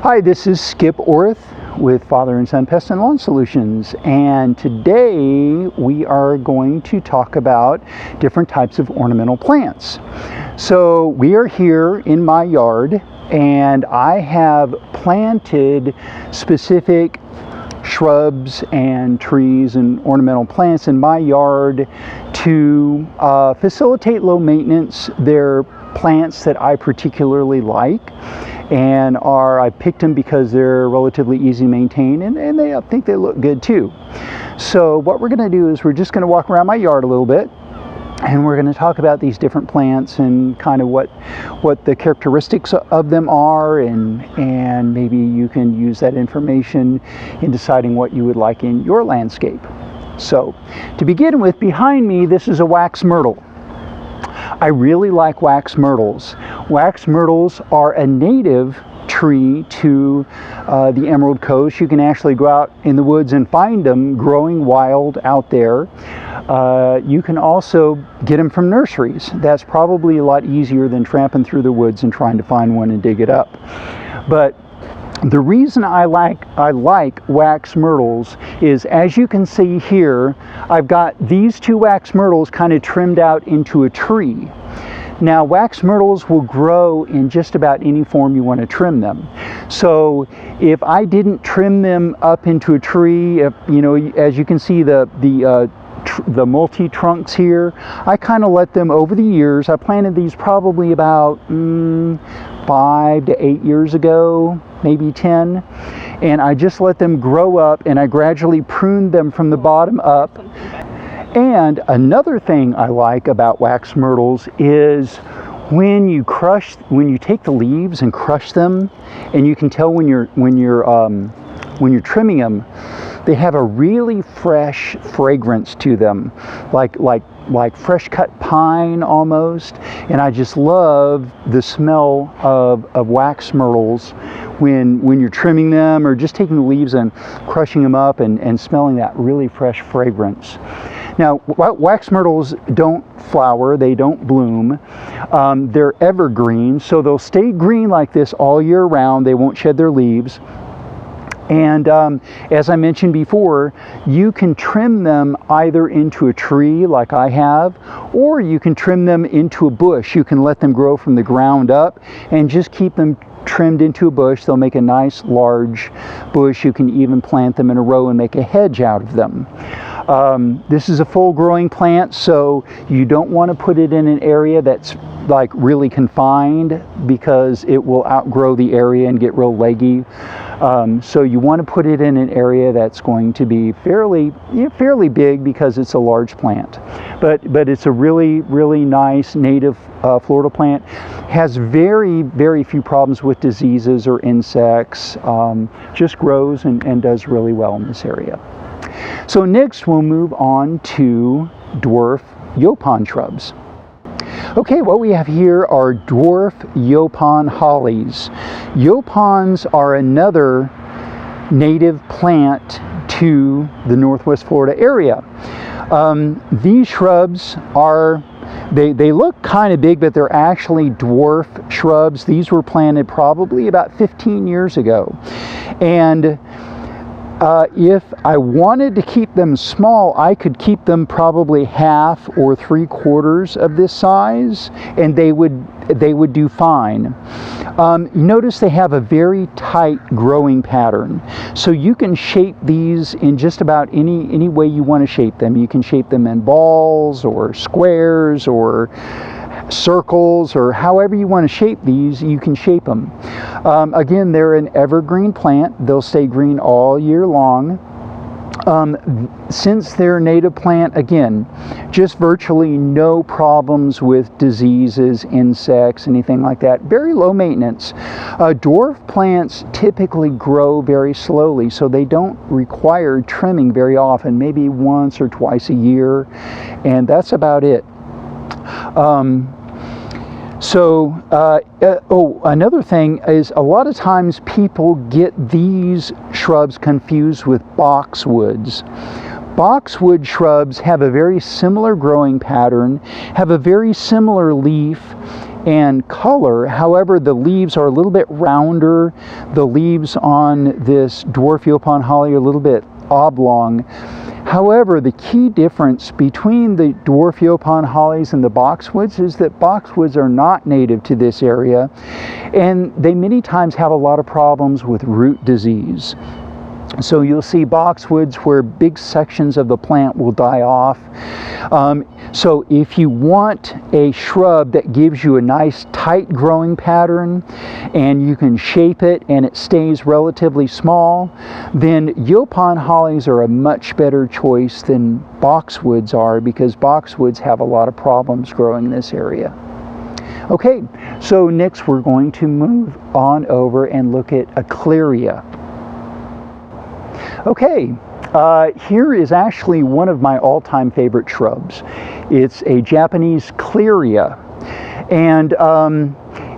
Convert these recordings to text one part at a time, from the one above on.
Hi, this is Skip Orth with Father and Son Pest and Lawn Solutions, and today we are going to talk about different types of ornamental plants. So we are here in my yard, and I have planted specific shrubs and trees and ornamental plants in my yard to facilitate low maintenance. They're plants that I particularly like, and I picked them because they're relatively easy to maintain, and I think they look good too. So what we're going to do is we're just going to walk around my yard a little bit, and we're going to talk about these different plants and kind of what the characteristics of them are, and maybe you can use that information in deciding what you would like in your landscape. So to begin with, behind me, this is a wax myrtle. I really like wax myrtles. Wax myrtles are a native tree to the Emerald Coast. You can actually go out in the woods and find them growing wild out there. You can also get them from nurseries. That's probably a lot easier than tramping through the woods and trying to find one and dig it up. But the reason I like wax myrtles is, as you can see here, I've got these two wax myrtles kind of trimmed out into a tree. Now, wax myrtles will grow in just about any form you want to trim them. So if I didn't trim them up into a tree, if, you know, as you can see the multi-trunks here, I kind of let them over the years. I planted these probably about 5 to 8 years ago, maybe 10, and I just let them grow up, and I gradually pruned them from the bottom up. And another thing I like about wax myrtles is when you take the leaves and crush them, and you can tell when you're trimming them, they have a really fresh fragrance to them, like fresh cut pine almost. And I just love the smell of wax myrtles when you're trimming them, or just taking the leaves and crushing them up and smelling that really fresh fragrance. Now, wax myrtles don't flower, they don't bloom. They're evergreen, so they'll stay green like this all year round. They won't shed their leaves. And as I mentioned before, you can trim them either into a tree like I have, or you can trim them into a bush. You can let them grow from the ground up and just keep them trimmed into a bush. They'll make a nice large bush. You can even plant them in a row and make a hedge out of them. This is a full growing plant, so you don't want to put it in an area that's like really confined, because it will outgrow the area and get real leggy. So you want to put it in an area that's going to be fairly big, because it's a large plant. But it's a really, really nice native Florida plant. Has very, very few problems with diseases or insects. Just grows and does really well in this area. So next we'll move on to dwarf Yaupon shrubs. Okay, what we have here are dwarf Yaupon hollies. Yaupons are another native plant to the Northwest Florida area. These shrubs are, they look kind of big, but they're actually dwarf shrubs. These were planted probably about 15 years ago. And if I wanted to keep them small, I could keep them probably 1/2 or 3/4 of this size, and they would do fine. Notice they have a very tight growing pattern, so you can shape these in just about any way you want to shape them. You can shape them in balls or squares or circles, or however you want to shape these, you can shape them. Again, they're an evergreen plant. They'll stay green all year long. Since they're a native plant, again, just virtually no problems with diseases, insects, anything like that. Very low maintenance. Dwarf plants typically grow very slowly, so they don't require trimming very often, maybe once or twice a year, and that's about it. Another thing is, a lot of times people get these shrubs confused with boxwoods. Boxwood shrubs have a very similar growing pattern, have a very similar leaf, and color. However, the leaves are a little bit rounder. The leaves on this dwarf Yaupon holly are a little bit oblong. However, the key difference between the dwarf Yaupon hollies and the boxwoods is that boxwoods are not native to this area, and they many times have a lot of problems with root disease. So you'll see boxwoods where big sections of the plant will die off. So if you want a shrub that gives you a nice tight growing pattern and you can shape it and it stays relatively small, then Yaupon hollies are a much better choice than boxwoods are, because boxwoods have a lot of problems growing in this area. Okay, so next we're going to move on over and look at a Cleyera. Okay, here is actually one of my all-time favorite shrubs. It's a Japanese Cleyera, and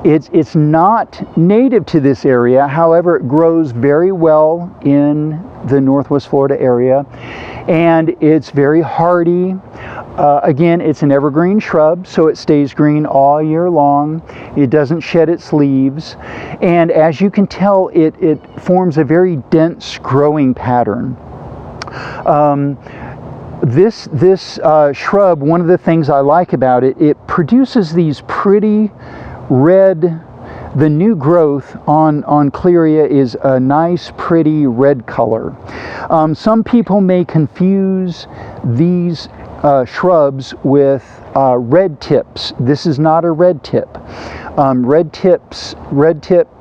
it's not native to this area. However, it grows very well in the Northwest Florida area, and it's very hardy. Again, it's an evergreen shrub, so it stays green all year long. It doesn't shed its leaves, and as you can tell, it forms a very dense growing pattern. This shrub, one of the things I like about it, it produces these pretty red. The new growth on Cleyera is a nice, pretty red color. Some people may confuse these shrubs with red tips. This is not a red tip. Red tip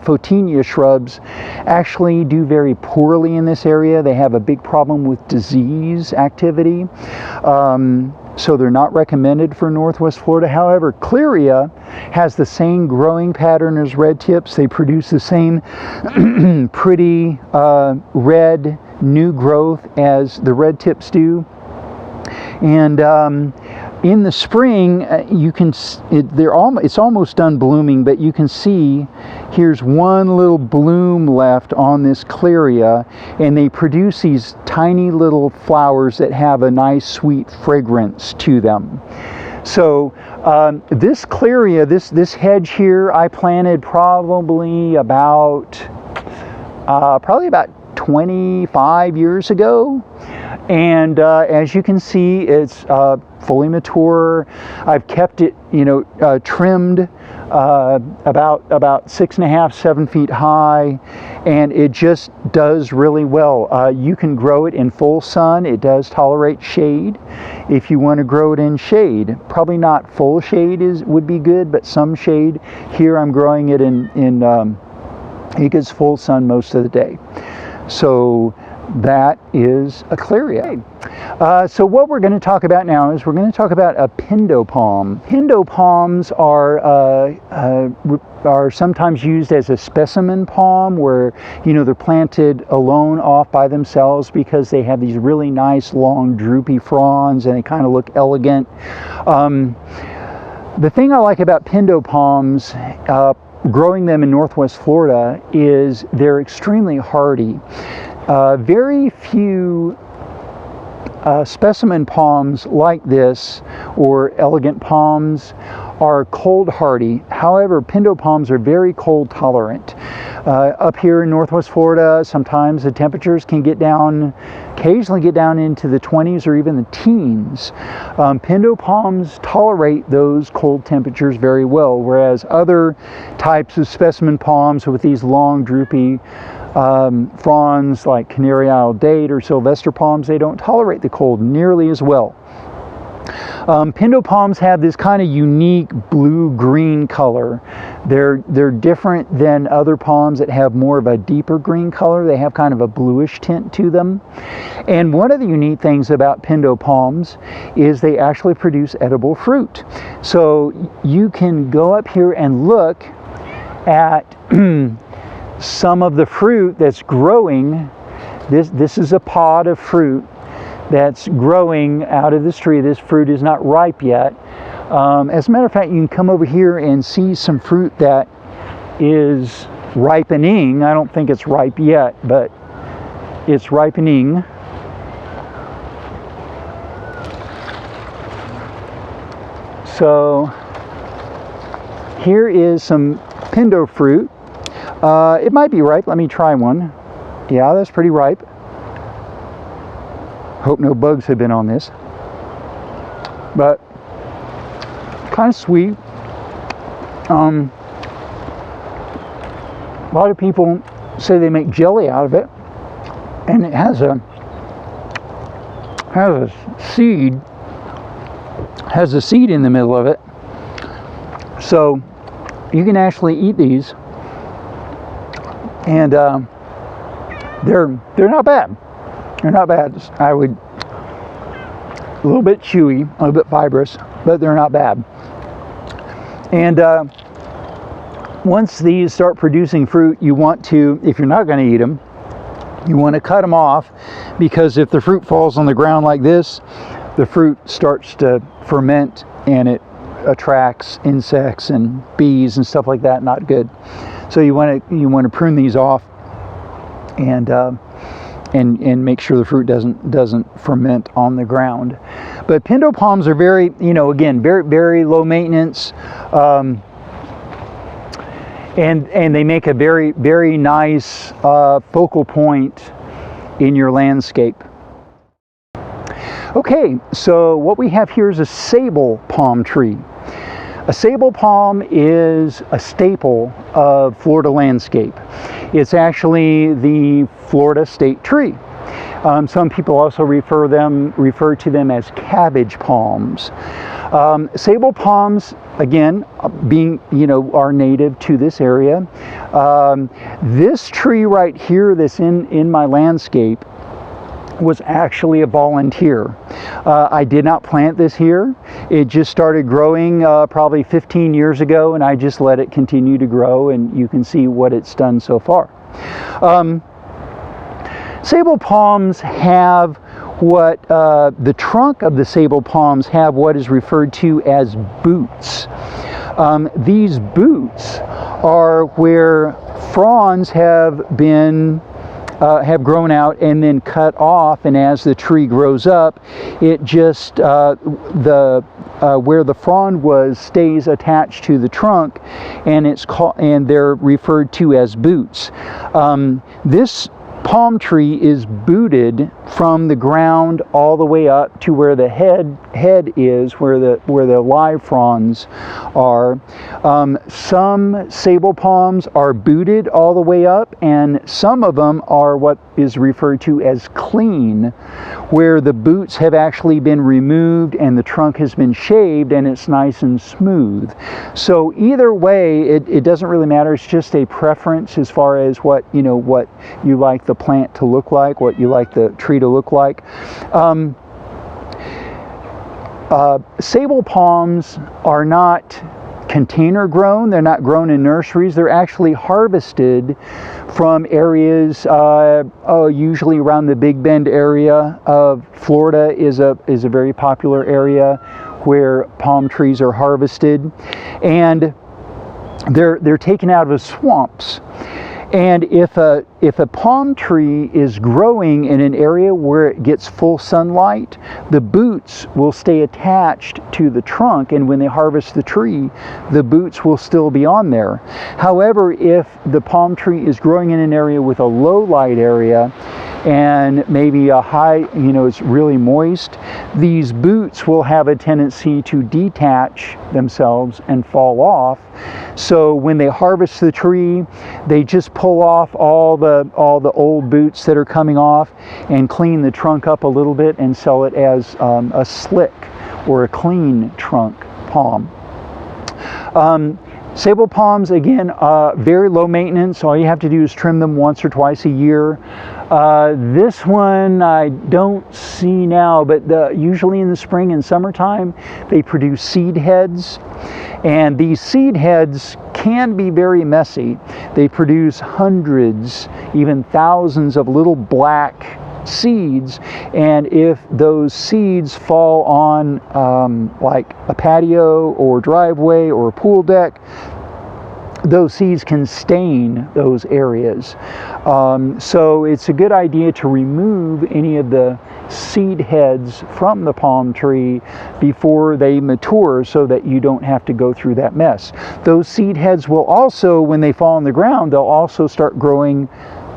Photinia shrubs actually do very poorly in this area. They have a big problem with disease activity. So they're not recommended for Northwest Florida. However, Cleyera has the same growing pattern as red tips. They produce the same pretty red new growth as the red tips do. And in the spring, you can it's almost done blooming, but you can see here's one little bloom left on this Cleyera, and they produce these tiny little flowers that have a nice sweet fragrance to them. So this Cleyera, this hedge here, I planted probably about 25 years ago, and as you can see, it's fully mature. I've kept it, trimmed about 6.5, 7 feet high, and it just does really well. You can grow it in full sun. It does tolerate shade. If you want to grow it in shade, probably not full shade would be good, but some shade. Here I'm growing it in it gets full sun most of the day. So that is a Cleyera. So what we're going to talk about now is we're going to talk about a Pindo Palm. Pindo Palms are sometimes used as a specimen palm, where they're planted alone off by themselves because they have these really nice long droopy fronds and they kind of look elegant. The thing I like about Pindo Palms, growing them in Northwest Florida, is they're extremely hardy. Very few specimen palms like this, or elegant palms, are cold hardy. However, Pindo Palms are very cold tolerant. Up here in Northwest Florida, sometimes the temperatures can occasionally get down into the 20s or even the teens. Pindo Palms tolerate those cold temperatures very well, whereas other types of specimen palms with these long droopy fronds like Canary Isle Date or Sylvester palms, they don't tolerate the cold nearly as well. Pindo Palms have this kind of unique blue-green color. They're different than other palms that have more of a deeper green color. They have kind of a bluish tint to them. And one of the unique things about Pindo Palms is they actually produce edible fruit. So you can go up here and look at some of the fruit that's growing. This is a pod of fruit that's growing out of this tree. This fruit is not ripe yet. As a matter of fact, you can come over here and see some fruit that is ripening. I don't think it's ripe yet, but it's ripening. So here is some Pindo fruit. It might be ripe. Let me try one. Yeah, that's pretty ripe. Hope no bugs have been on this. But kind of sweet. A lot of people say they make jelly out of it, and it has a seed. Has a seed in the middle of it, so you can actually eat these, and they're not bad. They're not bad. A little bit chewy, a little bit fibrous, but they're not bad. And once these start producing fruit, you want to, if you're not going to eat them, you want to cut them off, because if the fruit falls on the ground like this, the fruit starts to ferment and it attracts insects and bees and stuff like that. Not good. So you want to prune these off and make sure the fruit doesn't ferment on the ground. But Pindo palms are very, again, very low maintenance, and they make a very nice focal point in your landscape. Okay, so what we have here is a Soble palm tree. A Soble palm is a staple of Florida landscape. It's actually the Florida state tree. Some people also refer to them as cabbage palms. Soble palms, again, being, are native to this area. This tree right here that's in my landscape was actually a volunteer. I did not plant this here. It just started growing probably 15 years ago, and I just let it continue to grow, and you can see what it's done so far. Soble palms have what the trunk of the Soble palms have what is referred to as boots. These boots are where fronds have grown out and then cut off, and as the tree grows up, it just where the frond was stays attached to the trunk, and they're referred to as boots. This palm tree is booted from the ground all the way up to where the head is, where the live fronds are. Some Soble palms are booted all the way up, and some of them are what is referred to as clean, where the boots have actually been removed and the trunk has been shaved and it's nice and smooth. So either way, it doesn't really matter. It's just a preference as far as what you like the plant to look like, what you like the tree to look like. Soble palms are not container grown. They're not grown in nurseries. They're actually harvested from areas, usually around the Big Bend area of Florida is a very popular area where palm trees are harvested, and they're taken out of the swamps. And if a palm tree is growing in an area where it gets full sunlight, the boots will stay attached to the trunk, and when they harvest the tree, the boots will still be on there. However, if the palm tree is growing in an area with a low light area and maybe a high, it's really moist, these boots will have a tendency to detach themselves and fall off. So when they harvest the tree, they just pull off all the old boots that are coming off and clean the trunk up a little bit and sell it as a slick or a clean trunk palm. Soble palms, again, very low maintenance. All you have to do is trim them once or twice a year. This one I don't see now, but usually in the spring and summertime they produce seed heads, and these seed heads can be very messy. They produce hundreds, even thousands of little black seeds, and if those seeds fall on like a patio or driveway or a pool deck, those seeds can stain those areas. So it's a good idea to remove any of the seed heads from the palm tree before they mature, so that you don't have to go through that mess. Those seed heads will also, when they fall on the ground, they'll also start growing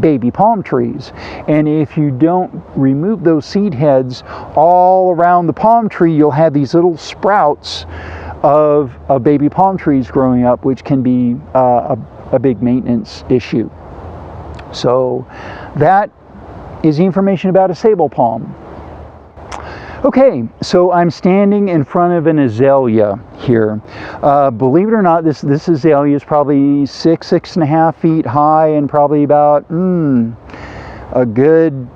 baby palm trees. And if you don't remove those seed heads all around the palm tree, you'll have these little sprouts of baby palm trees growing up, which can be a big maintenance issue. So that is the information about a Soble palm. Okay, so I'm standing in front of an azalea here. Believe it or not, this azalea is probably 6.5 feet high, and probably about a good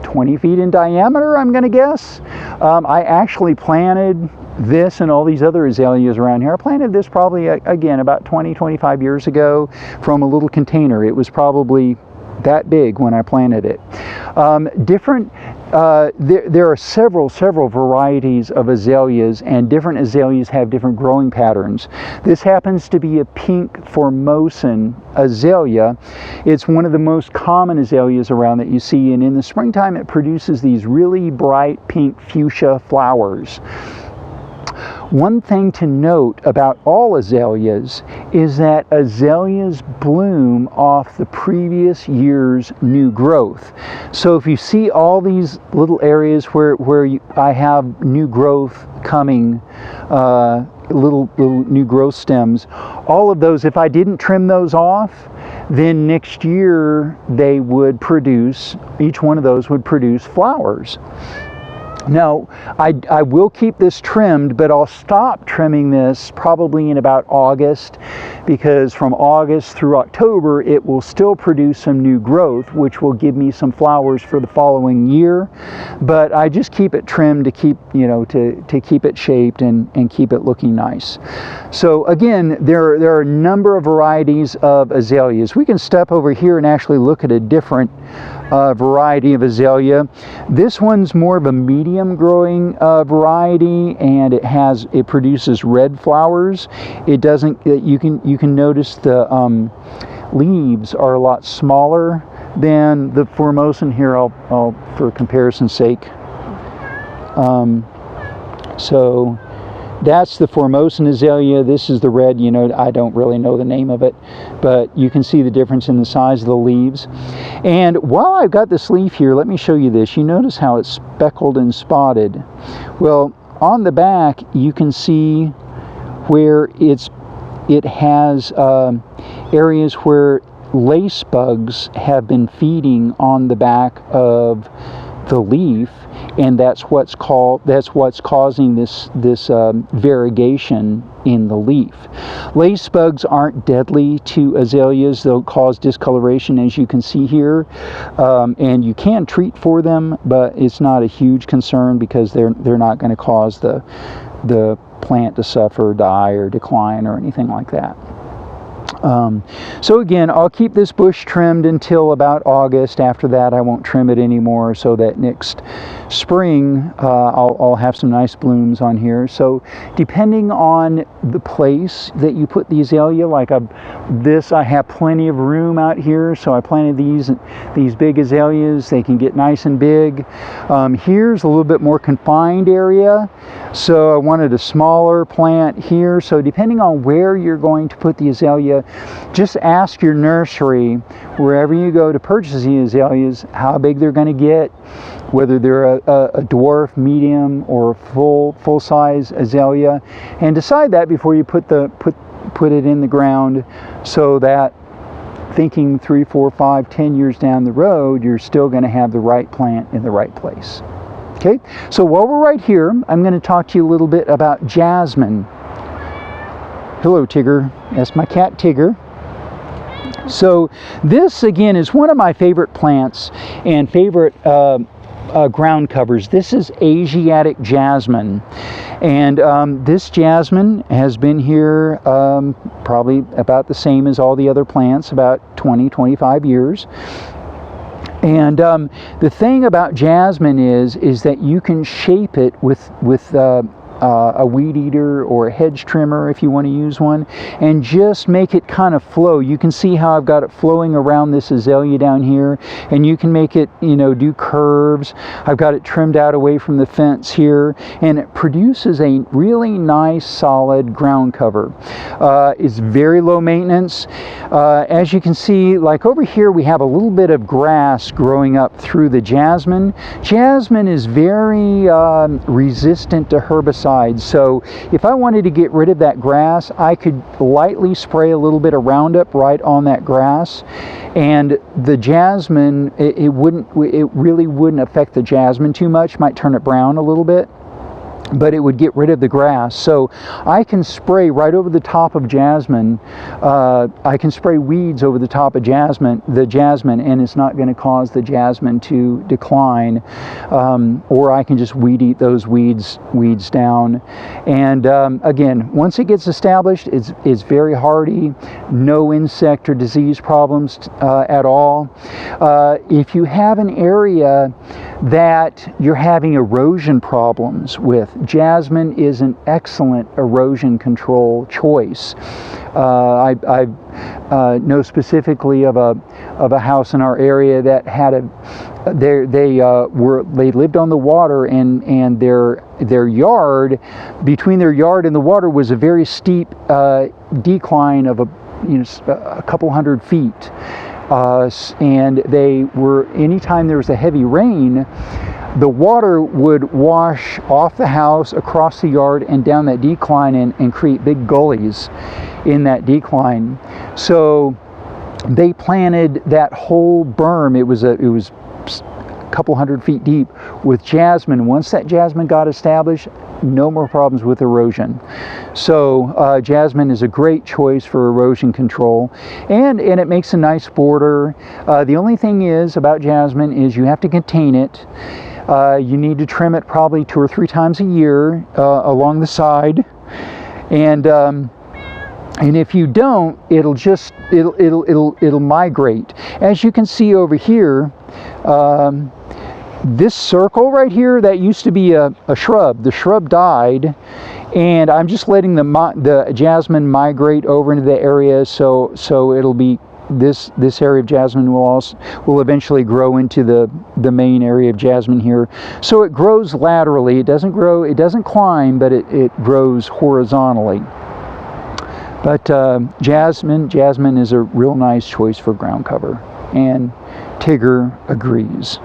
20 feet in diameter, I'm going to guess. I actually planted this and all these other azaleas around here. I planted this probably, again, about 20-25 years ago from a little container. It was probably that big when I planted it. There are several varieties of azaleas, and different azaleas have different growing patterns. This happens to be a pink Formosan azalea. It's one of the most common azaleas around that you see, and in the springtime it produces these really bright pink fuchsia flowers. One thing to note about all azaleas is that azaleas bloom off the previous year's new growth. So if you see all these little areas where I have new growth coming, little new growth stems, all of those, if I didn't trim those off, then next year they would produce, each one of those would produce flowers. Now, I will keep this trimmed, but I'll stop trimming this probably in about August, because from August through October it will still produce some new growth, which will give me some flowers for the following year. But I just keep it trimmed to keep, to keep it shaped and keep it looking nice. So again, there are a number of varieties of azaleas. We can step over here and actually look at a different variety of azalea. This one's more of a medium growing variety, and it produces red flowers. It doesn't, you can notice the leaves are a lot smaller than the Formosan. Here I'll for comparison's sake, so that's the Formosan azalea. This is the red, I don't really know the name of it, but you can see the difference in the size of the leaves. And while I've got this leaf here, let me show you this. You notice how it's speckled and spotted. Well, on the back, you can see where it has areas where lace bugs have been feeding on the back of the leaf, and that's what's causing this variegation in the leaf. Lace bugs aren't deadly to azaleas. They'll cause discoloration, as you can see here, and you can treat for them, but it's not a huge concern because they're not going to cause the plant to suffer, die, or decline, or anything like that. So again, I'll keep this bush trimmed until about August. After that, I won't trim it anymore, so that next spring I'll have some nice blooms on here. So depending on the place that you put the azalea, like I have plenty of room out here, so I planted these big azaleas. They can get nice and big. Here's a little bit more confined area, so I wanted a smaller plant here. So depending on where you're going to put the azalea, just ask your nursery, wherever you go to purchase the azaleas, how big they're going to get, whether they're a dwarf, medium, or full-size azalea, and decide that before you put it in the ground, so that thinking 3, 4, 5, 10 years down the road, you're still going to have the right plant in the right place. Okay, so while we're right here, I'm going to talk to you a little bit about jasmine. Hello, Tigger. That's my cat, Tigger. So this, again, is one of my favorite plants and favorite ground covers. This is Asiatic Jasmine. And this jasmine has been here probably about the same as all the other plants, about 20-25 years. And the thing about jasmine is that you can shape it with a weed eater or a hedge trimmer if you want to use one, and just make it kind of flow. You can see how I've got it flowing around this azalea down here, and you can make it, you know, do curves. I've got it trimmed out away from the fence here, and it produces a really nice solid ground cover. It's very low maintenance. As you can see, like over here we have a little bit of grass growing up through the jasmine. Jasmine is very resistant to herbicides, so if I wanted to get rid of that grass, I could lightly spray a little bit of Roundup right on that grass, and the jasmine, it really wouldn't affect the jasmine too much. Might turn it brown a little bit, but it would get rid of the grass. So I can spray right over the top of jasmine. I can spray weeds over the top of jasmine, and it's not going to cause the jasmine to decline. Or I can just weed eat those weeds down. And again, once it gets established, it's very hardy. No insect or disease problems at all. If you have an area that you're having erosion problems with, jasmine is an excellent erosion control choice. I know specifically of a house in our area that had they lived on the water, and their yard, between their yard and the water was a very steep decline of a couple hundred feet. And they were, anytime there was a heavy rain, the water would wash off the house, across the yard, and down that decline, and create big gullies in that decline. So they planted that whole berm. It was a couple hundred feet deep with jasmine. Once that jasmine got established, no more problems with erosion. So jasmine is a great choice for erosion control, and it makes a nice border. The only thing is about jasmine is you have to contain it. You need to trim it probably 2 or 3 times a year along the side, and if you don't, it'll migrate. As you can see over here, this circle right here, that used to be a shrub. The shrub died, and I'm just letting the jasmine migrate over into the area, so it'll be this area of jasmine will eventually grow into the main area of jasmine here. So it grows laterally. It doesn't climb, but it grows horizontally. But jasmine is a real nice choice for ground cover, and Tigger agrees.